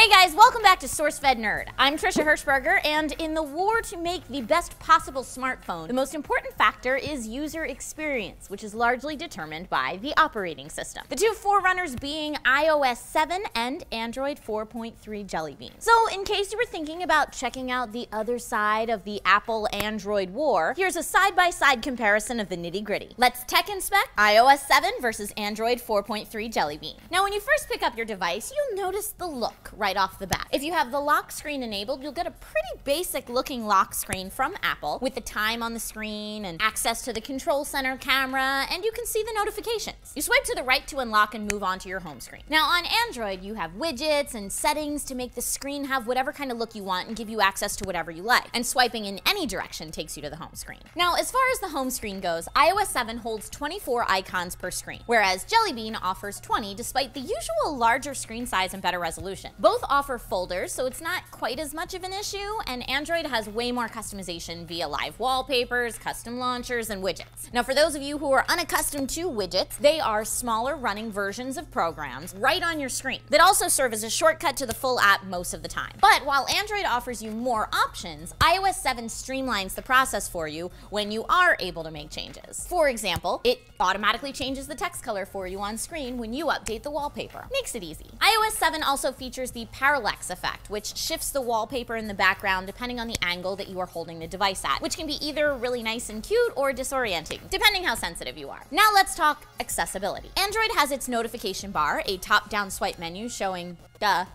Hey guys, welcome back to SourceFed Nerd. I'm Trisha Hirschberger, and in the war to make the best possible smartphone, the most important factor is user experience, which is largely determined by the operating system. The two forerunners being iOS 7 and Android 4.3 Jelly Bean. So in case you were thinking about checking out the other side of the Apple-Android war, here's a side-by-side comparison of the nitty-gritty. Let's tech and spec iOS 7 versus Android 4.3 Jelly Bean. Now when you first pick up your device, you'll notice the look right off the bat. If you have the lock screen enabled, you'll get a pretty basic looking lock screen from Apple with the time on the screen and access to the control center camera, and you can see the notifications. You swipe to the right to unlock and move on to your home screen. Now on Android, you have widgets and settings to make the screen have whatever kind of look you want and give you access to whatever you like, and swiping in any direction takes you to the home screen. Now as far as the home screen goes, iOS 7 holds 24 icons per screen, whereas Jelly Bean offers 20 despite the usual larger screen size and better resolution. Both offer folders, so it's not quite as much of an issue, and Android has way more customization via live wallpapers, custom launchers, and widgets. Now for those of you who are unaccustomed to widgets, they are smaller running versions of programs right on your screen that also serve as a shortcut to the full app most of the time. But while Android offers you more options, iOS 7 streamlines the process for you when you are able to make changes. For example, it automatically changes the text color for you on screen when you update the wallpaper. Makes it easy. iOS 7 also features the parallax effect, which shifts the wallpaper in the background depending on the angle that you are holding the device at, which can be either really nice and cute or disorienting, depending how sensitive you are. Now let's talk accessibility. Android has its notification bar, a top-down swipe menu showing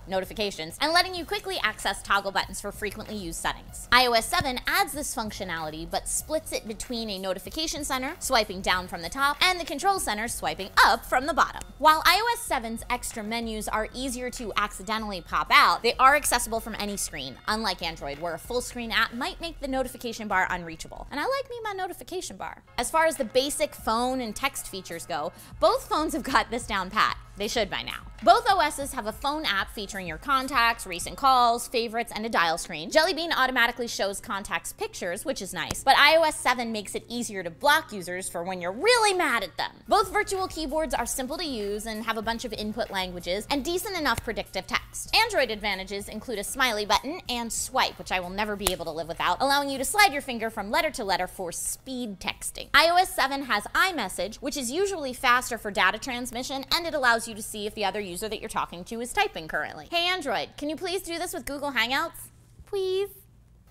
notifications, and letting you quickly access toggle buttons for frequently used settings. iOS 7 adds this functionality, but splits it between a notification center, swiping down from the top, and the control center, swiping up from the bottom. While iOS 7's extra menus are easier to accidentally pop out, they are accessible from any screen, unlike Android, where a full screen app might make the notification bar unreachable. And I like me my notification bar. As far as the basic phone and text features go, both phones have got this down pat. They should by now. Both OSs have a phone app featuring your contacts, recent calls, favorites, and a dial screen. Jelly Bean automatically shows contacts pictures, which is nice, but iOS 7 makes it easier to block users for when you're really mad at them. Both virtual keyboards are simple to use and have a bunch of input languages and decent enough predictive text. Android advantages include a smiley button and swipe, which I will never be able to live without, allowing you to slide your finger from letter to letter for speed texting. iOS 7 has iMessage, which is usually faster for data transmission, and it allows you to see if the other user that you're talking to is typing currently. Hey Android, can you please do this with Google Hangouts? Please?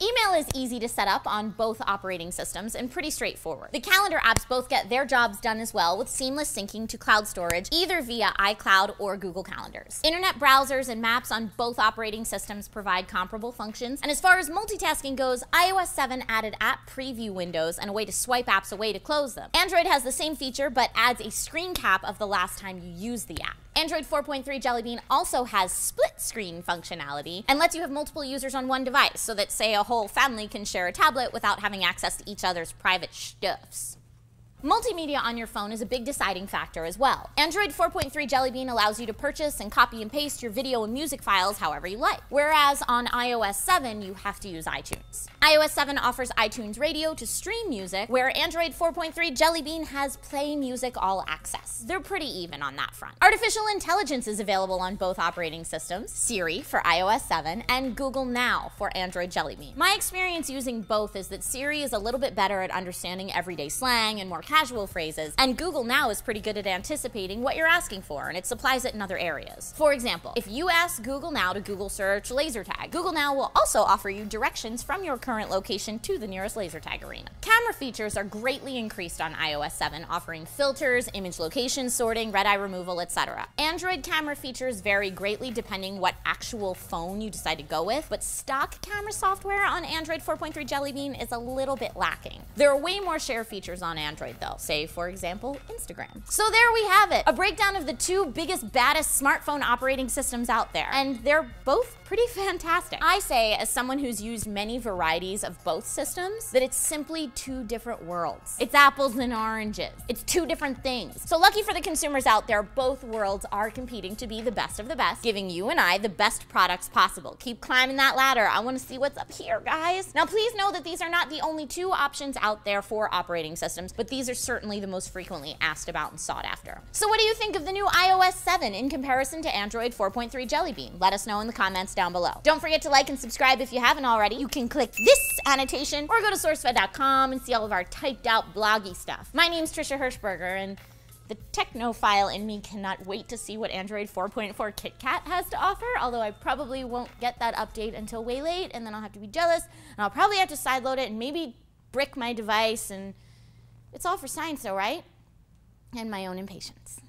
Email is easy to set up on both operating systems and pretty straightforward. The calendar apps both get their jobs done as well, with seamless syncing to cloud storage either via iCloud or Google Calendars. Internet browsers and maps on both operating systems provide comparable functions, and as far as multitasking goes, iOS 7 added app preview windows and a way to swipe apps away to close them. Android has the same feature but adds a screen cap of the last time you used the app. Android 4.3 Jelly Bean also has split screen functionality and lets you have multiple users on one device so that, say, a whole family can share a tablet without having access to each other's private stuffs. Multimedia on your phone is a big deciding factor as well. Android 4.3 Jelly Bean allows you to purchase and copy and paste your video and music files however you like, whereas on iOS 7 you have to use iTunes. iOS 7 offers iTunes Radio to stream music, where Android 4.3 Jelly Bean has Play Music All Access. They're pretty even on that front. Artificial intelligence is available on both operating systems, Siri for iOS 7 and Google Now for Android Jelly Bean. My experience using both is that Siri is a little bit better at understanding everyday slang and more casual phrases, and Google Now is pretty good at anticipating what you're asking for, and it supplies it in other areas. For example, if you ask Google Now to Google search laser tag, Google Now will also offer you directions from your current location to the nearest laser tag arena. Camera features are greatly increased on iOS 7, offering filters, image location sorting, red eye removal, etc. Android camera features vary greatly depending what actual phone you decide to go with, but stock camera software on Android 4.3 Jelly Bean is a little bit lacking. There are way more share features on Android though, say for example Instagram. So there we have it, a breakdown of the two biggest, baddest smartphone operating systems out there, and they're both pretty fantastic. I say, as someone who's used many varieties of both systems, that it's simply two different worlds. It's apples and oranges. It's two different things. So lucky for the consumers out there, both worlds are competing to be the best of the best, giving you and I the best products possible. Keep climbing that ladder. I want to see what's up here, guys. Now please know that these are not the only two options out there for operating systems, but these are are certainly the most frequently asked about and sought after. So what do you think of the new iOS 7 in comparison to Android 4.3 Jelly Bean? Let us know in the comments down below. Don't forget to like and subscribe if you haven't already. You can click this annotation or go to sourcefed.com and see all of our typed out bloggy stuff. My name's Trisha Hirschberger, and the technophile in me cannot wait to see what Android 4.4 KitKat has to offer, although I probably won't get that update until way late, and then I'll have to be jealous, and I'll probably have to sideload it and maybe brick my device, and it's all for science though, right? And my own impatience.